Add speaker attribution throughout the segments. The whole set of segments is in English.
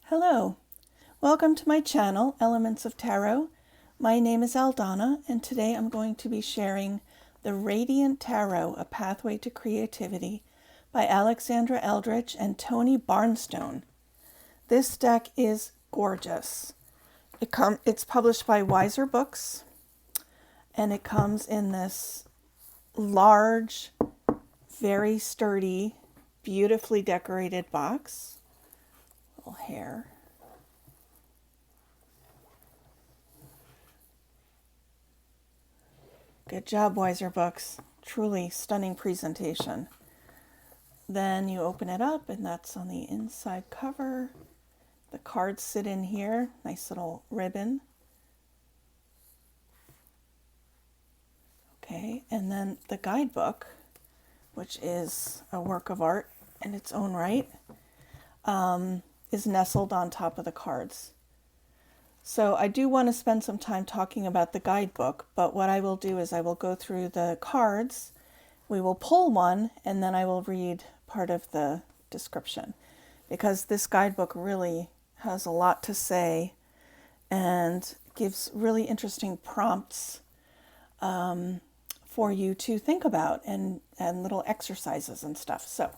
Speaker 1: Hello, welcome to my channel, Elements of Tarot. My name is Aldana, and today I'm going to be sharing the Radiant Tarot, A Pathway to Creativity by Alexandra Eldridge and Tony Barnstone. This deck is gorgeous. It's published by Wiser Books, and it comes in this large, very sturdy, beautifully decorated box. Little hair. Good job, Wiser Books. Truly stunning presentation. Then you open it up, and that's on the inside cover. The cards sit in here. Nice little ribbon. Okay, and then the guidebook, which is a work of art in its own right, is nestled on top of the cards. So I do want to spend some time talking about the guidebook, but what I will do is I will go through the cards, we will pull one, and then I will read part of the description, because this guidebook really has a lot to say and gives really interesting prompts for you to think about and little exercises and stuff. So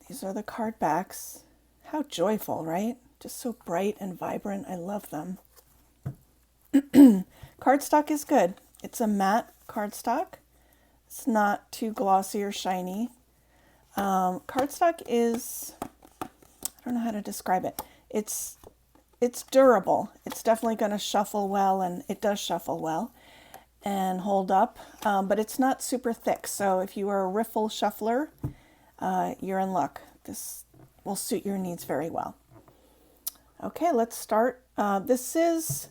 Speaker 1: these are the card backs. How joyful, right? Just so bright and vibrant. I love them. Cardstock is good. It's a matte cardstock. It's not too glossy or shiny. Cardstock is, I don't know how to describe it. It's durable. It's definitely going to shuffle well, and it does shuffle well and hold up, but it's not super thick. So if you are a riffle shuffler, you're in luck. This will suit your needs very well. Okay, let's start. It's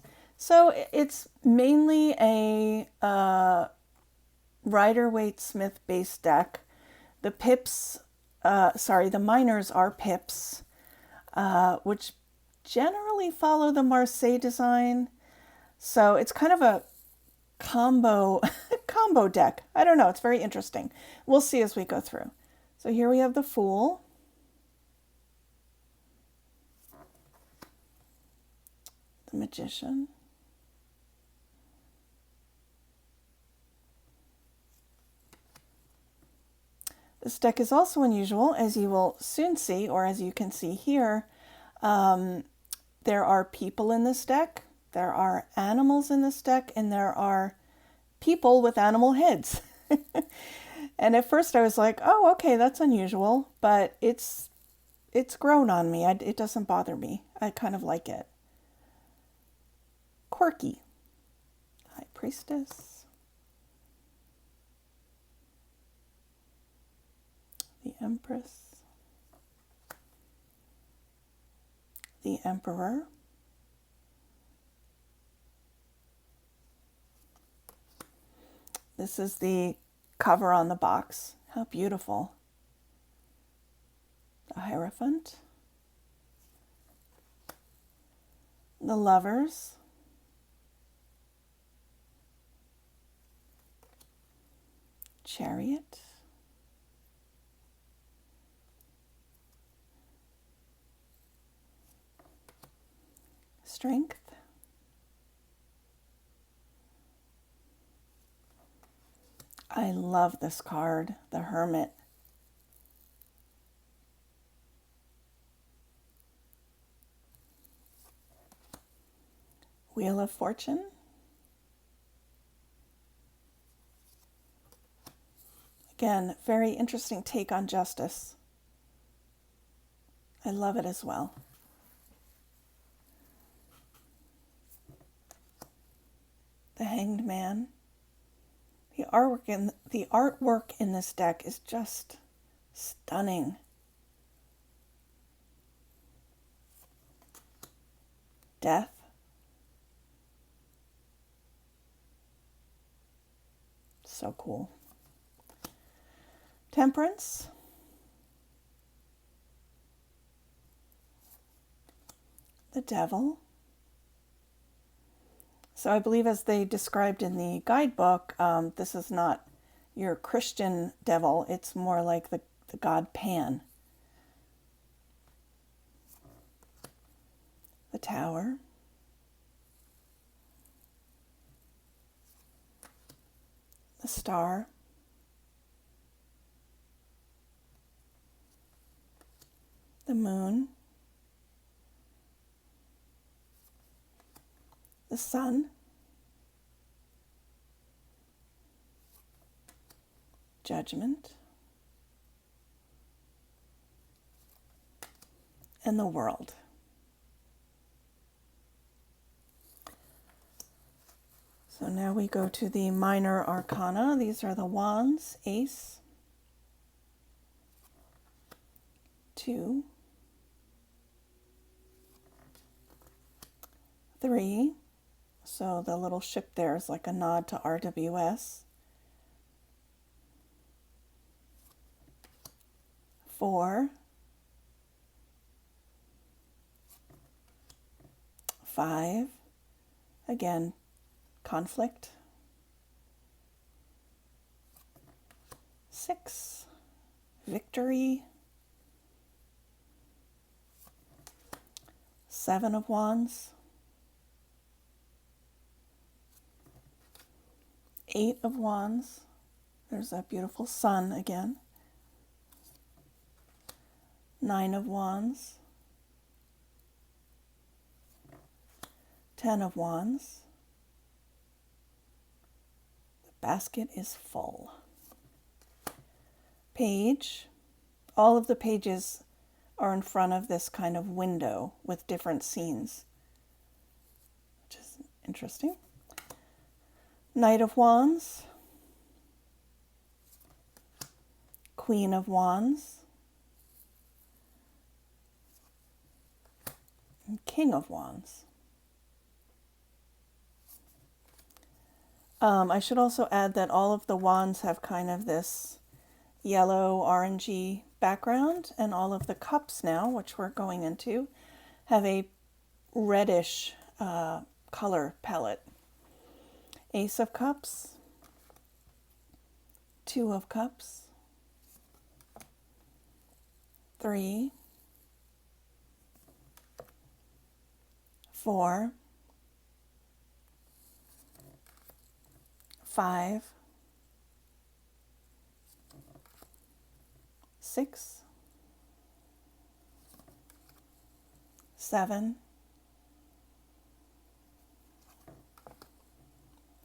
Speaker 1: mainly a Rider-Waite-Smith based deck. The minors are pips, which generally follow the Marseille design. So it's kind of a combo deck. I don't know, it's very interesting. We'll see as we go through. So here we have the Fool. The Magician. This deck is also unusual, as you will soon see, or as you can see here. There are people in this deck, there are animals in this deck, and there are people with animal heads. And at first I was like, oh, okay, that's unusual, but it's grown on me. It doesn't bother me. I kind of like it. Quirky. High Priestess. The Empress. The Emperor. This is the cover on the box. How beautiful. The Hierophant. The Lovers. Chariot. Strength. I love this card, the Hermit. Wheel of Fortune. Again, very interesting take on justice. I love it as well. The Hanged Man. The artwork in this deck is just stunning. Death. So cool. Temperance. The Devil. So I believe, as they described in the guidebook, this is not your Christian devil. It's more like the god Pan. the Tower, the Star, the Moon, the Sun, Judgment, and the World. So now we go to the minor arcana. These are the wands, Ace, 2, 3. So the little ship there is like a nod to RWS. 4, 5, again, conflict. 6, victory. 7 of wands. 8 of wands. There's that beautiful sun again. 9 of wands. 10 of wands. The basket is full. Page. All of the pages are in front of this kind of window with different scenes, which is interesting. Knight of wands. Queen of wands. And King of wands. I should also add that all of the wands have kind of this yellow orangey background, and all of the cups now, which we're going into, have a reddish color palette. Ace of cups, 2 of cups, 3, 4, 5, 6, 7,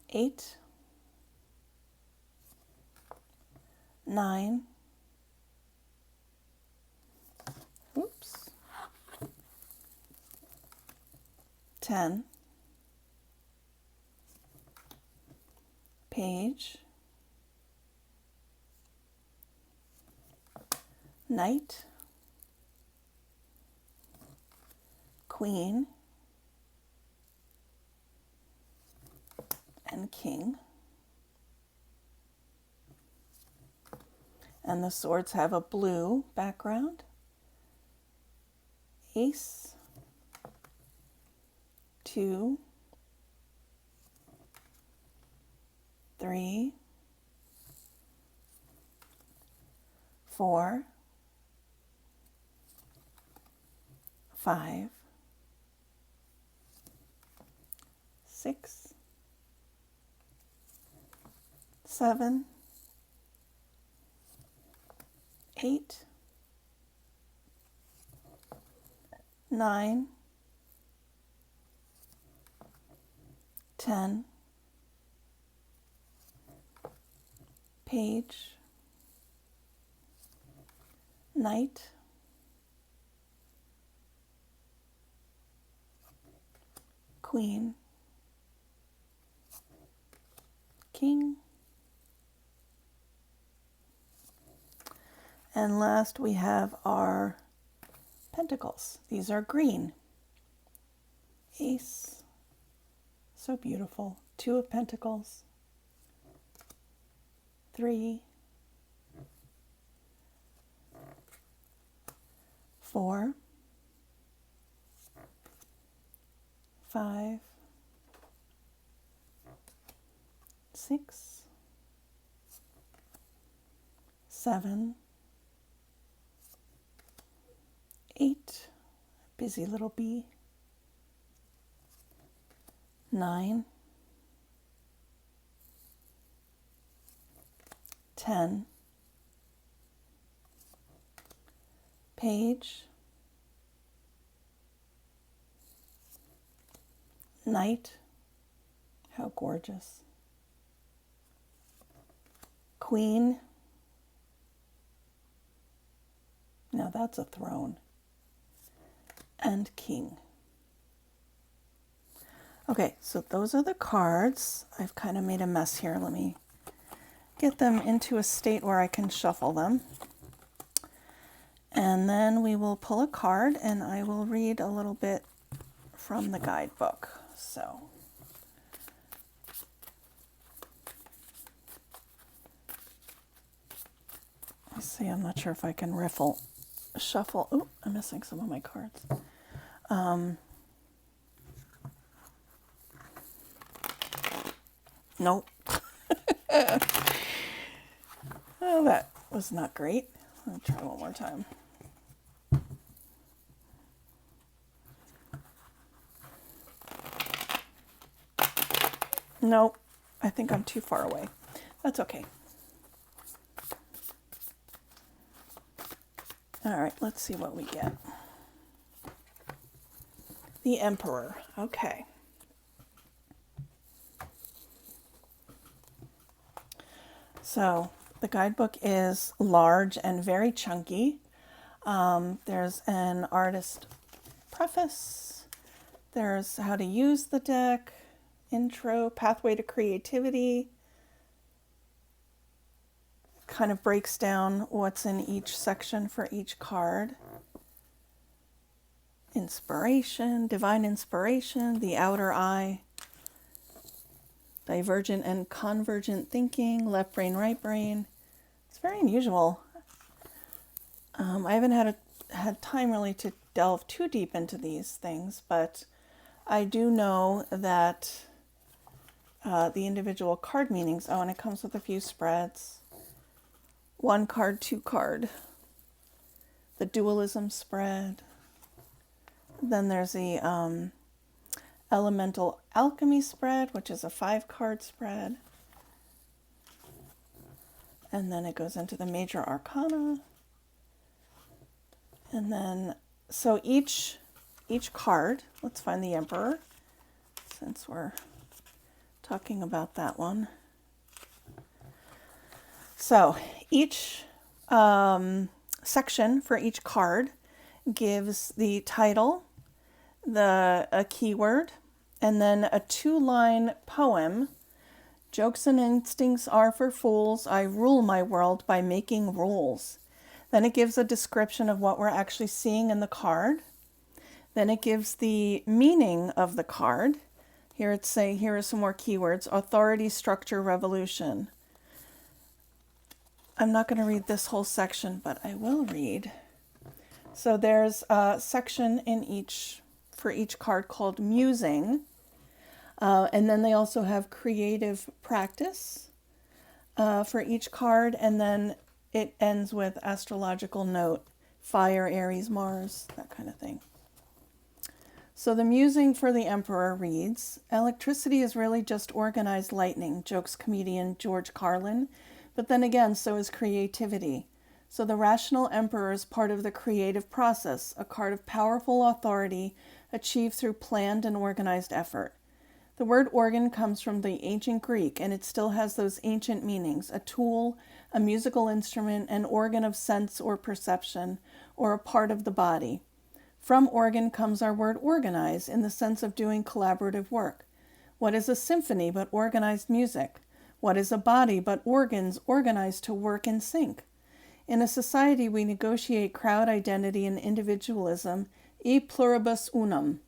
Speaker 1: 8, 9, oops, 10, page, knight, queen, and king. And the swords have a blue background. Ace, 2, 3, 4, 5, 6, 7, 8, 9, 10, page, knight, queen, king, and last we have our pentacles. These are green. Ace, so beautiful. 2 of pentacles, 3, 4, 5, 6, 7, 8, busy little bee, 9, 10, page, knight, how gorgeous, queen, now that's a throne, and king. Okay, so those are the cards. I've kind of made a mess here. Let me get them into a state where I can shuffle them. And then we will pull a card and I will read a little bit from the guidebook. So, let's see, I'm not sure if I can shuffle. Oh, I'm missing some of my cards. Nope. Oh, that was not great. I'll try one more time. Nope. I think I'm too far away. That's okay. All right, let's see what we get. The Emperor. Okay. So the guidebook is large and very chunky. There's an artist preface. There's how to use the deck, intro, pathway to creativity. Kind of breaks down what's in each section for each card. Inspiration, divine inspiration, the outer eye, divergent and convergent thinking, left brain, right brain. It's very unusual. I haven't had time really to delve too deep into these things, but I do know that the individual card meanings, and it comes with a few spreads. 1 card, 2 card. The dualism spread. Then there's the elemental alchemy spread, which is a 5 card spread. And then it goes into the major arcana. And then, so each card, let's find the Emperor, since we're talking about that one. So each section for each card gives the title, a keyword, and then a 2-line poem. Jokes and instincts are for fools. I rule my world by making rules. Then it gives a description of what we're actually seeing in the card. Then it gives the meaning of the card. Here it's saying, here are some more keywords. Authority, structure, revolution. I'm not going to read this whole section, but I will read. So there's a section for each card called musing. And then they also have creative practice for each card. And then it ends with astrological note, fire, Aries, Mars, that kind of thing. So the musing for the Emperor reads, electricity is really just organized lightning, jokes comedian George Carlin. But then again, so is creativity. So the rational Emperor is part of the creative process, a card of powerful authority achieved through planned and organized effort. The word organ comes from the ancient Greek, and it still has those ancient meanings, a tool, a musical instrument, an organ of sense or perception, or a part of the body. From organ comes our word organize, in the sense of doing collaborative work. What is a symphony but organized music? What is a body but organs organized to work in sync? In a society, we negotiate crowd identity and individualism, e pluribus unum.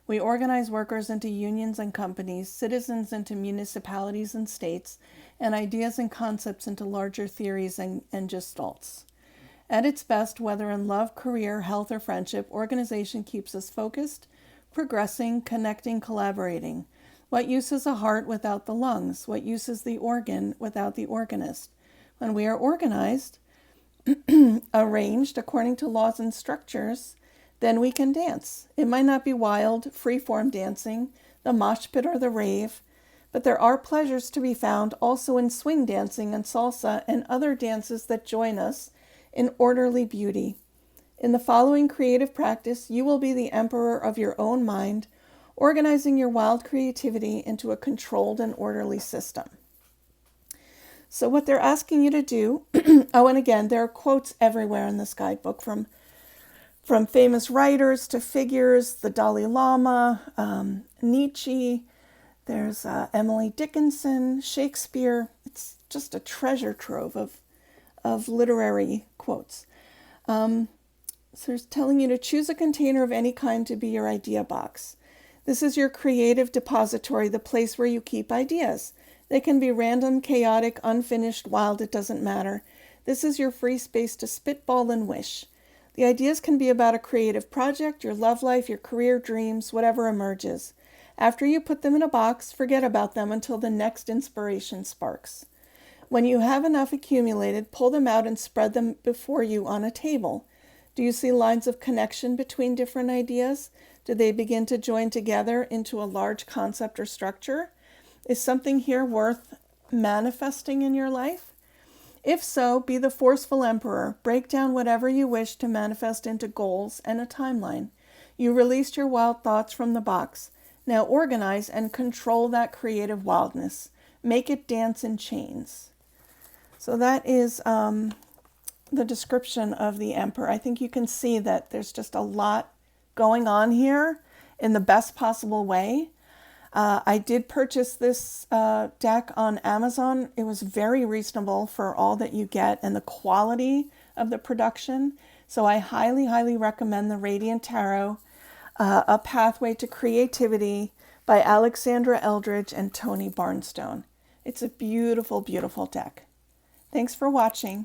Speaker 1: We organize workers into unions and companies, citizens into municipalities and states, and ideas and concepts into larger theories and gestalts. At its best, whether in love, career, health, or friendship, organization keeps us focused, progressing, connecting, collaborating. What use is a heart without the lungs? What use is the organ without the organist? When we are organized, arranged according to laws and structures, then we can dance. It might not be wild, free-form dancing, the mosh pit, or the rave, but there are pleasures to be found also in swing dancing and salsa and other dances that join us in orderly beauty. In the following creative practice, you will be the emperor of your own mind, organizing your wild creativity into a controlled and orderly system. So what they're asking you to do, oh, and again, there are quotes everywhere in this guidebook from famous writers to figures, the Dalai Lama, Nietzsche, there's Emily Dickinson, Shakespeare. It's just a treasure trove of literary quotes. So it's telling you to choose a container of any kind to be your idea box. This is your creative depository, the place where you keep ideas. They can be random, chaotic, unfinished, wild, it doesn't matter. This is your free space to spitball and wish. The ideas can be about a creative project, your love life, your career dreams, whatever emerges. After you put them in a box, forget about them until the next inspiration sparks. When you have enough accumulated, pull them out and spread them before you on a table. Do you see lines of connection between different ideas? Do they begin to join together into a large concept or structure? Is something here worth manifesting in your life? If so, be the forceful emperor. Break down whatever you wish to manifest into goals and a timeline. You released your wild thoughts from the box. Now organize and control that creative wildness. Make it dance in chains. So that is the description of the emperor. I think you can see that there's just a lot going on here in the best possible way. I did purchase this deck on Amazon. It was very reasonable for all that you get and the quality of the production. So I highly, highly recommend the Radiant Tarot, A Pathway to Creativity by Alexandra, Eldridge, and Tony Barnstone. It's a beautiful, beautiful deck. Thanks for watching.